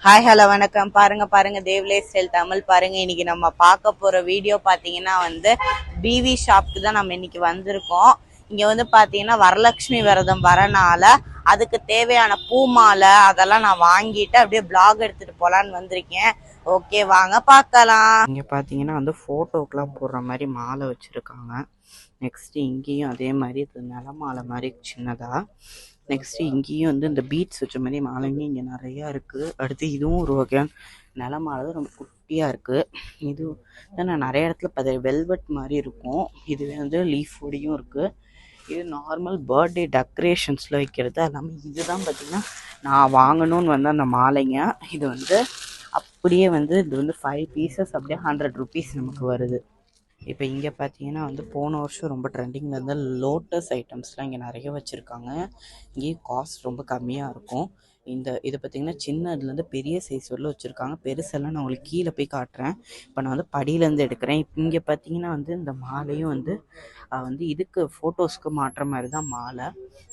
Hi hello வணக்கம். பாருங்க தேவ்லே style Tamil பாருங்க. இன்னைக்கு நம்ம பார்க்க போற வீடியோ பாத்தீங்கன்னா பிவி ஷாப்க்கு தான் நம்ம இன்னைக்கு வந்திருக்கோம். இங்க பாத்தீங்கன்னா வரலட்சுமி விரதம் வரனால அதுக்கு தேவையான பூ மாலை அதெல்லாம் நான் வாங்கிட்டு அப்படியே பிளாக் எடுத்துட்டு போலான்னு வந்திருக்கேன். ஓகே வாங்க பார்க்கலாம். இங்க பாத்தீங்கன்னா போட்டோக்கெல்லாம் போடுற மாதிரி மாலை வச்சிருக்காங்க. நெக்ஸ்ட் இங்கேயும் அதே மாதிரி நில மாலை மாதிரி சின்னதா. நெக்ஸ்ட் இங்கேயும் இந்த பீட்ஸ் வச்ச மாதிரி மாலைங்க இங்கே நிறையா இருக்குது. அடுத்து இதுவும் ஒரு வகையான நில மாலை ரொம்ப குட்டியாக இருக்குது. இது நான் நிறைய இடத்துல வெல்வெட் மாதிரி இருக்கும். இதுவே லீஃபோடையும் இருக்குது. இது நார்மல் பர்த்டே டெக்கரேஷன்ஸில் வைக்கிறது. அது இல்லாமல் இதுதான் பார்த்திங்கன்னா நான் வாங்கணும்னு அந்த மாலைங்க. இது அப்படியே இது 5 பீசஸ் அப்படியே 100 rupees நமக்கு வருது. இப்போ இங்கே பார்த்தீங்கன்னா போன வருஷம் ரொம்ப ட்ரெண்டிங்கில் இருந்தால் லோட்டஸ் ஐட்டம்ஸ்லாம் இங்கே நிறைய வச்சுருக்காங்க. இங்கேயும் காஸ்ட் ரொம்ப கம்மியாக இருக்கும். இது பார்த்திங்கன்னா சின்னதுலேருந்து பெரிய சைஸ் வரல வச்சுருக்காங்க. பெருசெல்லாம் நான் உங்களுக்கு கீழே போய் காட்டுறேன். இப்போ நான் படியிலேருந்து எடுக்கிறேன். இப்போ இங்கே பார்த்தீங்கன்னா இந்த மாலையும் இதுக்கு ஃபோட்டோஸ்க்கு மாட்டுற மாதிரி தான் மாலை.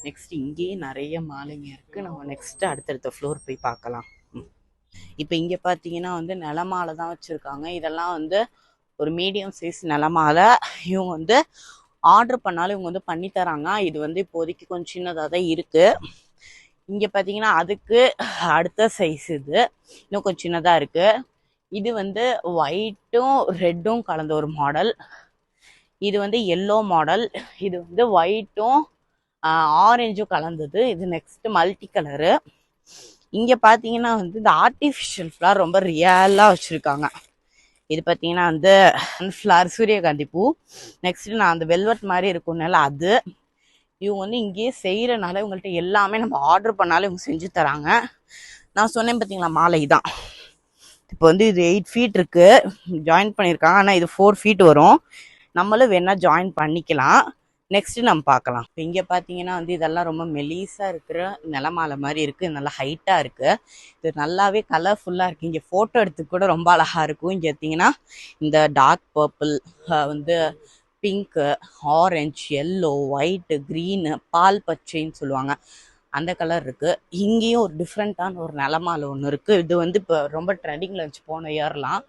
நெக்ஸ்ட் இங்கேயும் நிறைய மாலைங்க இருக்குது. நம்ம நெக்ஸ்ட்டு அடுத்தடுத்த ஃப்ளோர் போய் பார்க்கலாம். இப்போ இங்கே பார்த்தீங்கன்னா நில மாலை தான் வச்சுருக்காங்க. இதெல்லாம் ஒரு மீடியம் சைஸ் நிலமாலை. இவங்க ஆர்டர் பண்ணாலும் இவங்க பண்ணி தராங்க. இது இப்போதைக்கு கொஞ்சம் சின்னதாக தான் இருக்கு. இங்க பாத்தீங்கன்னா அதுக்கு அடுத்த சைஸ் இது இன்னும் கொஞ்சம் சின்னதா இருக்கு. இது ஒயிட்டும் ரெட்டும் கலந்த ஒரு மாடல். இது எல்லோ மாடல். இது ஒயிட்டும் ஆரஞ்சும் கலந்தது. இது நெக்ஸ்ட் மல்டி கலரு. இங்க பாத்தீங்கன்னா இந்த ஆர்டிஃபிஷியல் ஃப்ளவர் ரொம்ப ரியலா வச்சிருக்காங்க. இது பார்த்தீங்கன்னா ஃப்ளவர் சூரியகாந்தி பூ. நெக்ஸ்ட் நான் வெல்வெட் மாதிரி இருக்கும்னால அது இவங்க இங்கேயே செய்கிறனால இவங்கள்ட்ட எல்லாமே நம்ம ஆர்டர் பண்ணாலும் இவங்க செஞ்சு தராங்க. நான் சொன்னேன் பார்த்தீங்களா மாலை தான். இப்போ இது 8 feet இருக்கு ஜாயின் பண்ணியிருக்காங்க. ஆனால் இது 4 feet வரும். நம்மளும் வேணா ஜாயின் பண்ணிக்கலாம். நெக்ஸ்ட் நம்ம பார்க்கலாம். இப்போ இங்கே பார்த்தீங்கன்னா இதெல்லாம் ரொம்ப மெலீஸாக இருக்கிற நிலமாலை மாதிரி இருக்குது. நல்லா ஹைட்டாக இருக்குது. இது நல்லாவே கலர்ஃபுல்லாக இருக்குது. இங்கே ஃபோட்டோ எடுத்துக்கு கூட ரொம்ப அழகாக இருக்கும். இங்கே பார்த்தீங்கன்னா இந்த dark purple pink orange yellow white green பால் பச்சைன்னு சொல்லுவாங்க அந்த கலர் இருக்குது. இங்கேயும் ஒரு டிஃப்ரெண்ட்டான ஒரு நிலமாலை ஒன்று இருக்குது. இது இப்போ ரொம்ப ட்ரெண்டிங்கில் இருந்துச்சு போன இயர்லாம்.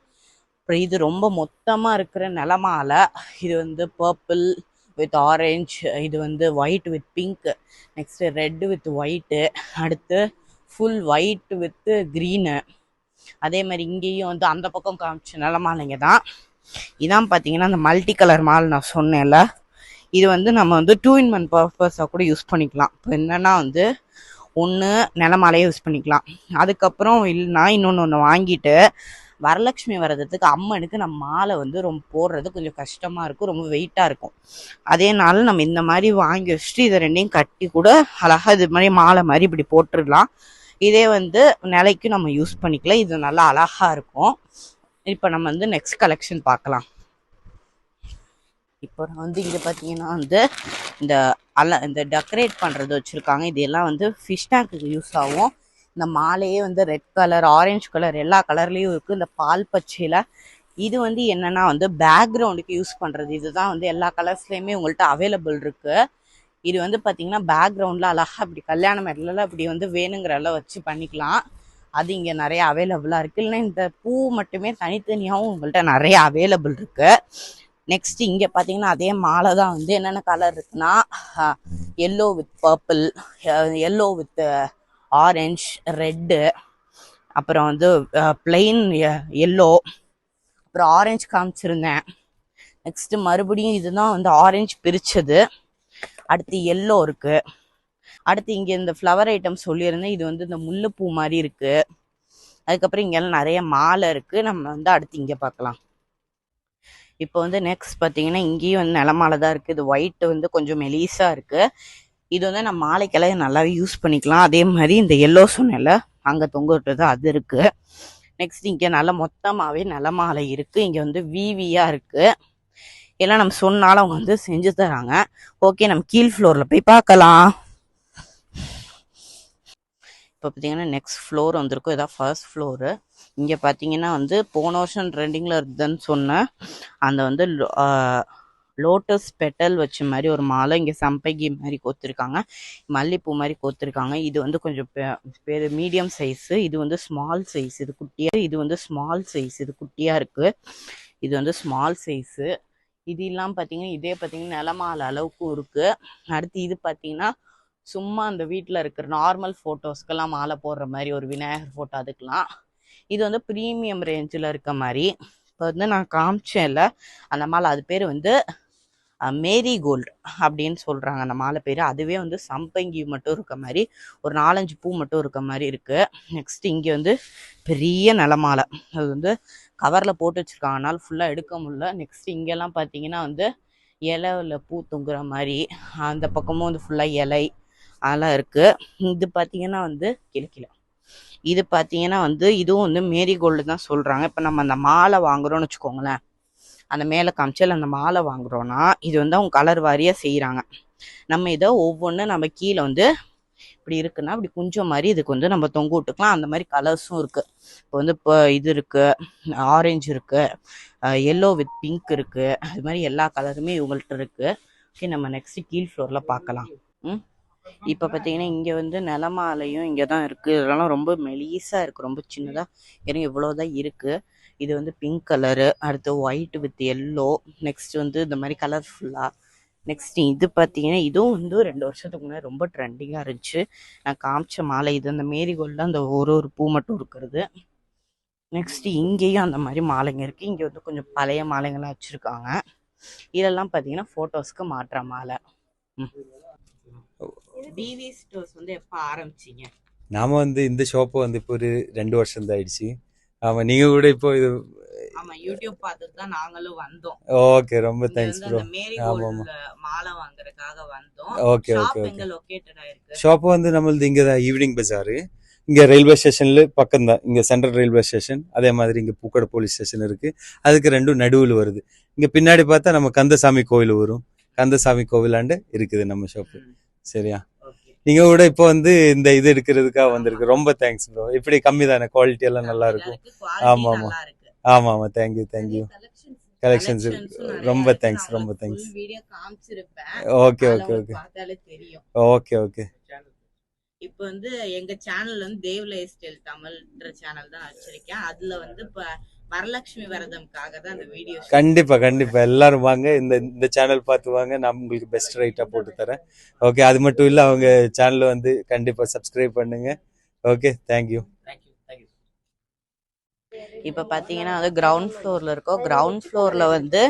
அப்புறம் இது ரொம்ப மொத்தமாக இருக்கிற நிலமாலை. இது பர்பிள் வித் ஆரஞ்சு. இது white with pink. Next red with white. அடுத்து ஃபுல் ஒயிட் வித் க்ரீனு. அதே மாதிரி இங்கேயும் அந்த பக்கம் காமிச்ச நிலமாலைங்க தான். இதான் பார்த்தீங்கன்னா அந்த மல்டி கலர் மால் நான் சொன்னேன்ல. இது நம்ம 2 in 1 பர்பஸாக கூட யூஸ் பண்ணிக்கலாம். இப்போ என்னென்னா ஒன்று நிலமாலையே யூஸ் பண்ணிக்கலாம். அதுக்கப்புறம் இல்லைனா இன்னொன்று வாங்கிட்டு வரலட்சுமி விரதத்துக்கு அம்மனுக்கு நம்ம மாலை ரொம்ப போடுறது கொஞ்சம் கஷ்டமாக இருக்கும். ரொம்ப வெயிட்டாக இருக்கும். அதேனால நம்ம இந்த மாதிரி வாங்கி வச்சுட்டு இதை ரெண்டையும் கட்டி கூட அழகாக இது மாதிரி மாலை மாதிரி இப்படி போட்டுடலாம். இதே நிலைக்கு நம்ம யூஸ் பண்ணிக்கலாம். இது நல்லா அழகாக இருக்கும். இப்போ நம்ம நெக்ஸ்ட் கலெக்ஷன் பார்க்கலாம். இப்போ நான் இங்கே பார்த்தீங்கன்னா இந்த டெக்கரேட் பண்ணுறது வச்சுருக்காங்க. இது எல்லாம் ஃபிஷ் டேங்க்குக்கு யூஸ் ஆகும். இந்த மாலையே ரெட் கலர் ஆரஞ்சு கலர் எல்லா கலர்லேயும் இருக்குது. இந்த பால் பச்சையில் இது என்னென்னா பேக்ரவுண்டுக்கு யூஸ் பண்ணுறது. இதுதான் எல்லா கலர்ஸ்லேயுமே உங்கள்கிட்ட அவைலபிள் இருக்குது. இது பார்த்தீங்கன்னா பேக்ரவுண்டில் அழகாக இப்படி கல்யாண மேடலாம் இப்படி வேணுங்கிறலாம் வச்சு பண்ணிக்கலாம். அது இங்கே நிறைய அவைலபிளாக இருக்குது. இல்லைன்னா இந்த பூ மட்டுமே தனித்தனியாகவும் உங்கள்கிட்ட நிறைய அவைலபிள் இருக்குது. நெக்ஸ்ட் இங்கே பார்த்தீங்கன்னா அதே மாலை தான் என்னென்ன கலர் இருக்குன்னா yellow with purple, yellow with orange, red, அப்புறம் பிளெயின் எல்லோ, அப்புறம் ஆரஞ்சு காமிச்சிருந்தேன். நெக்ஸ்ட்டு மறுபடியும் இதுதான் ஆரஞ்சு பிரித்தது. அடுத்து எல்லோ இருக்குது. அடுத்து இங்கே இந்த ஃப்ளவர் ஐட்டம் சொல்லியிருந்தேன். இது இந்த முல்லைப்பூ மாதிரி இருக்குது. அதுக்கப்புறம் இங்கெல்லாம் நிறைய மாலை இருக்குது. நம்ம அடுத்து இங்கே பார்க்கலாம். இப்போ நெக்ஸ்ட் பார்த்தீங்கன்னா இங்கேயும் நிலமாலை தான் இருக்குது. இது ஒயிட் கொஞ்சம் மெலீஸாக இருக்குது. இது நம்ம மாலைக்கெல்லாம் நல்லாவே யூஸ் பண்ணிக்கலாம். அதே மாதிரி இந்த எல்லோ சொன்னல அங்கே தொங்க விட்டுறது அது இருக்குது. நெக்ஸ்ட் இங்கே நல்லா மொத்தமாகவே நிலமாலை இருக்குது. இங்கே விவியாக இருக்குது. எல்லாம் நம்ம சொன்னாலும் அவங்க செஞ்சு தராங்க. ஓகே நம்ம கீழ் ஃப்ளோரில் போய் பார்க்கலாம். இப்போ பார்த்தீங்கன்னா நெக்ஸ்ட் ஃப்ளோர் வந்திருக்கும். இதான் ஃபர்ஸ்ட் ஃப்ளோரு. இங்கே பார்த்தீங்கன்னா போன வருஷம் ட்ரெண்டிங்கில் இருந்ததுன்னு சொன்னேன் அந்த லோட்டஸ் பெட்டல் வச்ச மாதிரி ஒரு மாலை. இங்கே சம்பங்கி மாதிரி கோத்துருக்காங்க, மல்லிப்பூ மாதிரி கோத்துருக்காங்க. இது வந்து கொஞ்சம் மீடியம் சைஸு, இது வந்து ஸ்மால் சைஸ், இது குட்டியாக, இது வந்து ஸ்மால் சைஸ், இது குட்டியாக இருக்குது, இது வந்து ஸ்மால் சைஸு. இது இல்லாமல் பார்த்தீங்கன்னா இதே பார்த்தீங்கன்னா நிலமாலை அளவுக்கும் இருக்குது. அடுத்து இது பார்த்தீங்கன்னா சும்மா அந்த வீட்டில் இருக்கிற நார்மல் ஃபோட்டோஸ்க்கெல்லாம் மாலை போடுற மாதிரி ஒரு விநாயகர் ஃபோட்டோ, அதுக்கெலாம். இது வந்து ப்ரீமியம் ரேஞ்சில் இருக்க மாதிரி. இப்போ வந்து நான் காமிச்சேன்ல அந்த மாலை, அது பேர் வந்து மேரிகோல்டு அப்படின்னு சொல்கிறாங்க அந்த மாலை பேர். அதுவே வந்து சம்பங்கி மட்டும் இருக்க மாதிரி ஒரு 4-5 பூ மட்டும் இருக்க மாதிரி இருக்குது. நெக்ஸ்ட் இங்கே வந்து பெரிய நிலமாலை, அது வந்து கவரில் போட்டு வச்சுருக்காங்க, அதனால ஃபுல்லாக எடுக்க முடியல. நெக்ஸ்ட் இங்கெல்லாம் பார்த்தீங்கன்னா வந்து இலையில் பூ தொங்குற மாதிரி, அந்த பக்கமும் வந்து ஃபுல்லாக இலை அதெல்லாம் இருக்குது. இது பார்த்தீங்கன்னா வந்து கிழக்கில இது பார்த்தீங்கன்னா வந்து இதுவும் வந்து மேரிகோல்டு தான் சொல்கிறாங்க. இப்போ நம்ம அந்த மாலை வாங்குறோம்னு வச்சுக்கோங்களேன், அந்த மேலே காமிச்சல் அந்த மாலை வாங்குறோன்னா இது வந்து அவங்க கலர் வாரியாக செய்கிறாங்க. நம்ம இதை ஒவ்வொன்றும் நம்ம கீழே வந்து இப்படி இருக்குன்னா இப்படி குஞ்சம் மாதிரி இதுக்கு வந்து நம்ம தொங்க விட்டுக்கலாம். அந்த மாதிரி கலர்ஸும் இருக்குது. இப்போ வந்து இப்போ இது இருக்குது, ஆரஞ்சு இருக்குது, எல்லோ வித் பிங்க் இருக்குது, அது மாதிரி எல்லா கலருமே இவங்கள்ட்ட இருக்குது. ஓகே, நம்ம நெக்ஸ்ட்டு கீழ் ஃப்ளோரில் பார்க்கலாம். இப்போ பார்த்தீங்கன்னா இங்கே வந்து நிலமாலையும் இங்கே தான் இருக்குது. இதெல்லாம் ரொம்ப மெலிசாக இருக்குது, ரொம்ப சின்னதாக இறங்கி இவ்வளோதான் இருக்குது. இது வந்து பிங்க் கலரு, அடுத்து ஒயிட் வித் எல்லோ, நெக்ஸ்ட் வந்து இந்த மாதிரி கலர்ஃபுல்லாக. நெக்ஸ்ட் இது பார்த்தீங்கன்னா இதுவும் வந்து 2 வருஷத்துக்கு முன்னாடி ரொம்ப ட்ரெண்டிங்காக இருந்துச்சு, நான் காமிச்ச மாலை இது. அந்த மேரிகோல்டில் அந்த ஒரு பூ மட்டும் இருக்கிறது. நெக்ஸ்ட் இங்கேயும் அந்த மாதிரி மாலைங்க இருக்குது. இங்கே வந்து கொஞ்சம் பழைய மாலைங்கள்லாம் வச்சுருக்காங்க. இதெல்லாம் பார்த்தீங்கன்னா ஃபோட்டோஸ்க்கு மாற்ற மாலை. பிவி ஸ்டோர்ஸ் வந்து எப்போ ஆரம்பிச்சிங்க? நாம வந்து இந்த ஷாப்பு வந்து இப்போ ஒரு 2 வருஷம் தான் ஆயிடுச்சு. ஆமா, நீங்க கூட இப்போ இது ஆமா யூடியூப் பார்த்துட்டு தான் நாங்களும் வந்தோம். ஓகே, ரொம்ப தேங்க்ஸ் ப்ரோ. மேரிகோல்ட் மாலை வாங்குறதுக்காக வந்தோம். Okay okay shop okay. எங்க லொகேட்டட் ஆயிருக்கு? ஷாப் வந்து நம்மளது இங்க தான் ஈவினிங் பஜார், இங்க ரயில்வே ஸ்டேஷன்ல பக்கம் தான், இங்க சென்ட்ரல் ரயில்வே ஸ்டேஷன். அதே மாதிரி இங்க பூக்கடை போலீஸ் ஸ்டேஷன் இருக்கு, அதுக்கு ரெண்டும் நடுவில் வருது. இங்க பின்னாடி பார்த்தா நம்ம கந்தசாமி கோவில் வரும், கந்தசாமி கோவிலாண்டு இருக்குது நம்ம ஷாப்பு. சரியா, நீங்க கூட இப்போ வந்து இந்த இது எடுக்கிறதுக்காக வந்திருக்கு. ரொம்ப தேங்க்ஸ் ப்ரோ. இப்படி கம்மி தானே, குவாலிட்டி எல்லாம் நல்லா இருக்கும். ஆமா ஆமா ஆமா ஆமா, தேங்க்யூ தேங்க்யூ. கலெக்ஷன்ஸ் ரொம்ப தேங்க்ஸ், ரொம்ப thanks. Okay okay okay okay okay. இப்போ வந்து எங்க சேனல் வந்து தேவ் லைஃப் ஸ்டைல் தமிழ்ன்ற சேனல் தான் வச்சிருக்கேன். அதுல வந்து இப்ப வரலட்சுமி விரதம்காக தான் அந்த வீடியோ. கண்டிப்பா கண்டிப்பா எல்லாரும் வாங்க, இந்த சேனல் பார்த்து வாங்க, நான் உங்களுக்கு பெஸ்ட் ரைட்டா போட்டு தரேன். ஓகே, அது மட்டும் இல்ல அவங்க சேனல் வந்து கண்டிப்பா சப்ஸ்கிரைப் பண்ணுங்க. Okay, thank you. இப்போ பார்த்தீங்கன்னா வந்து கிரவுண்ட் ஃப்ளோரில் இருக்கோம். கிரவுண்ட் ஃப்ளோரில் வந்து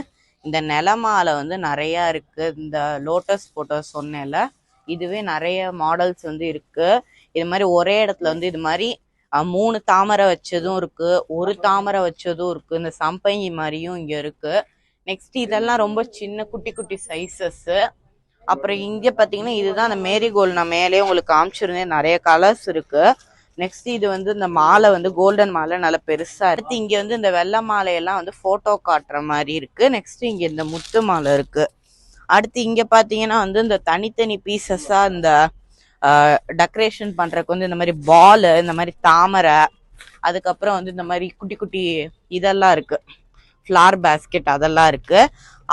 இந்த நிலமாலை வந்து நிறையா இருக்குது. இந்த லோட்டஸ் போட்டோ சொன்னேன்ல, இதுவே நிறைய மாடல்ஸ் வந்து இருக்குது. இது மாதிரி ஒரே இடத்துல வந்து இது மாதிரி 3 தாமரை வச்சதும் இருக்குது, 1 தாமரை வச்சதும் இருக்குது, இந்த சம்பங்கி மாதிரியும் இங்கே இருக்குது. நெக்ஸ்ட் இதெல்லாம் ரொம்ப சின்ன குட்டி குட்டி சைஸஸ்ஸு. அப்புறம் இங்கே பார்த்தீங்கன்னா இதுதான் அந்த மேரிகோல்டு, நான் மேலே உங்களுக்கு காமிச்சிருந்தேன், நிறைய கலர்ஸ் இருக்குது. நெக்ஸ்ட் இது வந்து இந்த மாலை வந்து கோல்டன் மாலை நல்லா பெருசா இருக்கு. இங்க வந்து இந்த வெள்ளை மாலையெல்லாம் வந்து போட்டோ காட்டுற மாதிரி இருக்கு. நெக்ஸ்ட் இங்க இந்த முத்து மாலை இருக்கு. அடுத்து இங்க பாத்தீங்கன்னா வந்து இந்த தனித்தனி பீசஸா இந்த டெக்கரேஷன் பண்றதுக்கு வந்து இந்த மாதிரி பால், இந்த மாதிரி தாமரை, அதுக்கப்புறம் வந்து இந்த மாதிரி குட்டி குட்டி இதெல்லாம் இருக்கு, ஃப்ளார் பேஸ்கெட் அதெல்லாம் இருக்கு.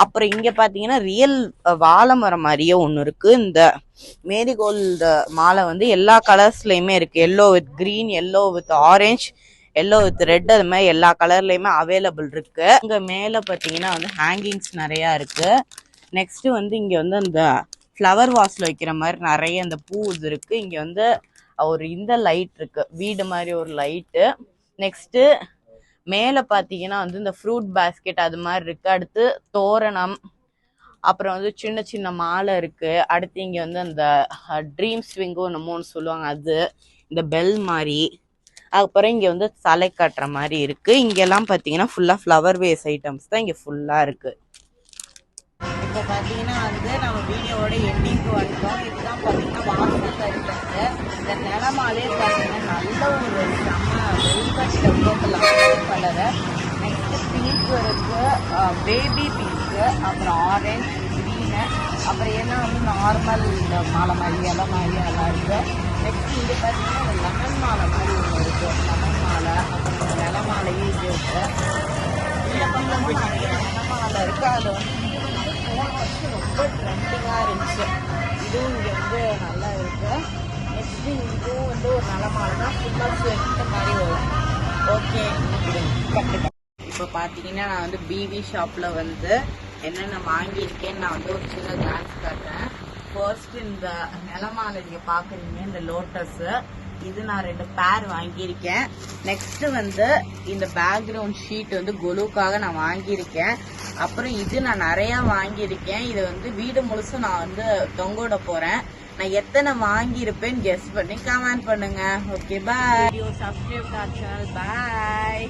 அப்புறம் இங்க பாத்தீங்கன்னா ரியல் வாழை மரம் மாதிரியே ஒண்ணு இருக்கு. இந்த மேரிகோல்டு மாலை வந்து எல்லா கலர்ஸ்லயுமே இருக்கு, yellow with green, yellow with orange, yellow with red, அது மாதிரி எல்லா கலர்லயுமே அவைலபிள் இருக்கு. இங்க மேல பாத்தீங்கன்னா வந்து ஹேங்கிங்ஸ் நிறைய இருக்கு. நெக்ஸ்ட் வந்து இங்க வந்து அந்த ஃப்ளவர் வாஸ்ல வைக்கிற மாதிரி நிறைய இந்த பூ இது இருக்கு. இங்க வந்து ஒரு இந்த லைட் இருக்கு, வீடு மாதிரி ஒரு லைட்டு. நெக்ஸ்ட் மேல பாத்தீங்கன்னா வந்து இந்த ஃப்ரூட் பேஸ்கெட் அது மாதிரி இருக்கு. அடுத்து தோரணம், அப்புறம் வந்து சின்ன சின்ன மாலை இருக்கு. அடுத்து இங்க வந்து அந்த ட்ரீம் ஸ்விங்கும் என்னமோன்னு சொல்லுவாங்க அது, இந்த பெல் மாதிரி. அப்புறம் இங்க வந்து தலை கட்டுற மாதிரி இருக்கு. இங்கெல்லாம் பாத்தீங்கன்னா ஃபுல்லா ஃப்ளவர் வேஸ் ஐட்டம்ஸ் தான் இங்க ஃபுல்லா இருக்கு. இப்போ பார்த்தீங்கன்னா வந்து நம்ம வீடியோவோட எண்டிங்க்கு வந்துட்டோம். இதுதான் பார்த்தீங்கன்னா வாசல் இருக்கிறது. இந்த நிலமாலே பார்த்தீங்கன்னா நல்ல ஒரு செம்ம velvet develop colour. Next pink இருக்கு, பேபி பிங்க்கு, அப்புறம் ஆரஞ்சு, க்ரீனு, அப்புறம் என்ன வந்து நார்மல் இந்த மாலை மாதிரி இலை மாதிரி எல்லாம் இருக்குது. நெக்ஸ்ட் இங்கே பார்த்தீங்கன்னா இந்த லெமன் மாலை மாதிரி ஒன்று இருக்குது, லெமன் மாலை. அப்புறம் இந்த நில மாலையும் இது இருக்குது. இந்த பக்கமும் நிறைய நில மாலை இருக்குது. அதில் வந்து வருஷம் ரொம்ப ட்ரெண்டிங்காக இருந்துச்சு. இதுவும் இங்கே வந்து நல்லா இருக்கு. நெக்ஸ்ட் இதுவும் வந்து ஒரு நல்ல மாலை தான், ஃபுல்லாக ஸ்வெட் மாதிரி வரும். ஓகே, இப்போ பார்த்தீங்கன்னா நான் வந்து பிவி ஷாப்பில் வந்து என்னென்ன வாங்கியிருக்கேன்னு நான் வந்து ஒரு சின்ன கிளான்ஸ் காட்டுறேன். ஃபர்ஸ்ட் இந்த நிலமாலை இங்கே பார்க்குறீங்க, இந்த லோட்டஸு, இது நான் 2 பேர் வாங்கியிருக்கேன். நெக்ஸ்ட் வந்து இந்த பேக்ரவுண்ட் ஷீட் வந்து கொலுக்காக நான் வாங்கியிருக்கேன். அப்புறம் இது நான் நிறையா வாங்கியிருக்கேன். இது வந்து வீடு முழுசும் நான் வந்து தொங்கோட போகிறேன். நான் எத்தனை வாங்கியிருப்பேன்னு கெஸ் பண்ணி கமெண்ட் பண்ணுங்க. Okay, bye. Video subscribe channel. பாய்.